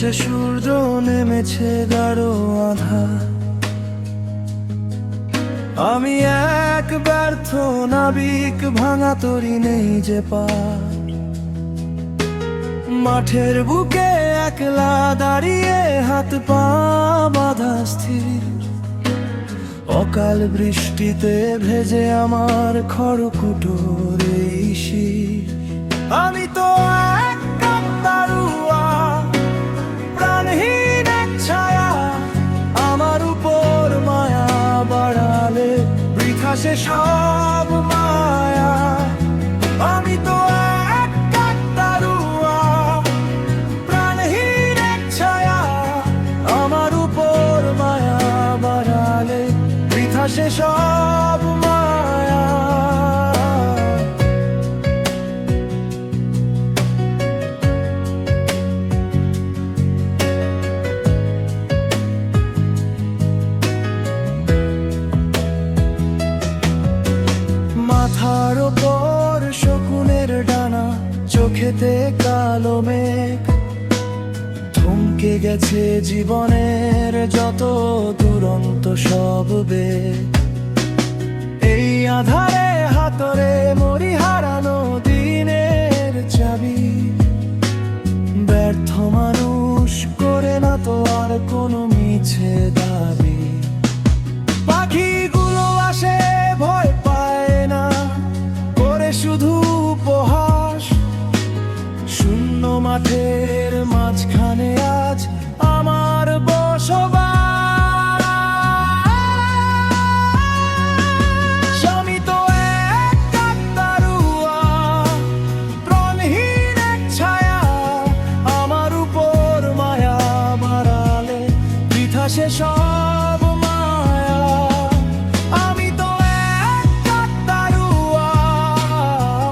উঠেছে সূর্য, নেমেছে গাঢ় আঁধার। আমি এক ব্যর্থ নাবিক, ভাঙা তরি নেই যে পার। মাঠের বুকে একলা দাঁড়িয়ে, হাত পা বাঁধা স্থির। অকাল বৃষ্টিতে ভেজে আমার খড়কুটোর এই শির। আমি তো এক কাকতাড়ুয়া, প্রাণহীন এক ছায়া। আমার উপর মায়া বাড়ালে বৃথা সে সব মায়া। আমি তো এক কাকতাড়ুয়া, প্রাণহীন এক ছায়া। আমার উপর মায়া বাড়ালে বৃথা সে সব মায়া। মাথার ওপর শকুনের ডানা, চোখেতে কালো মেঘ। থমকে গেছে জীবনের যত দুরন্ত সব বেগ। এই আধারে হাতরে মরি, হারানো দিনের চাবি। ব্যর্থ মানুষ করে না তো আর কোনো মিছে দাবি। পাখিগুলো আসে, ভয় পায় না, করে শুধু উপহাস। শূন্য মাঠের মাঝখানে আজ আমার বসবাস। আমি তো এক কাকতাড়ুয়া, প্রাণহীন এক ছায়া। আমার উপর মায়া বাড়ালে বৃথা সে সব মায়া। আমি তো এক কাকতাড়ুয়া,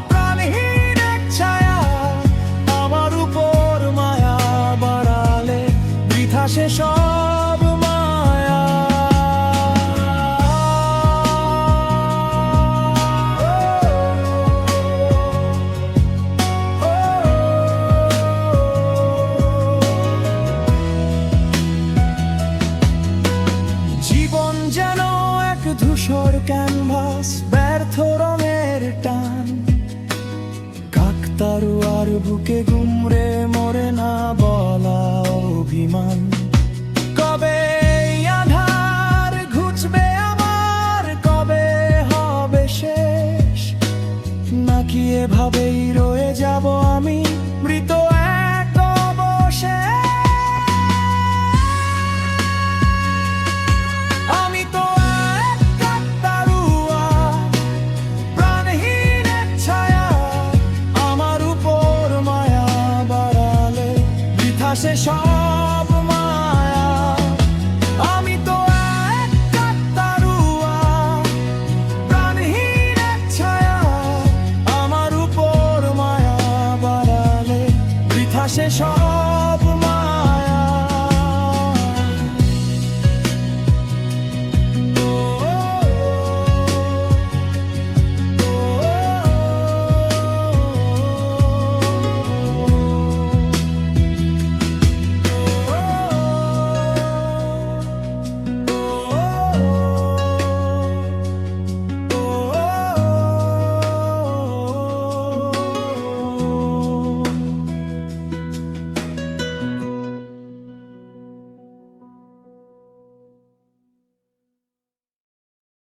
প্রাণহীন এক ছায়া। আমার উপর মায়া বাড়ালে বৃথা সে সব মায়া। জীবন যেন এক ধূসর ক্যানভাস, ব্যর্থ রঙের টান। কাকতাড়ুয়ার বুকে গুমরে মরে না বলা অভিমান। কবে এই আঁধার ঘুচবে আমার, কবে হবে শেষ? নাকি এভাবেই রয়ে যাব আমি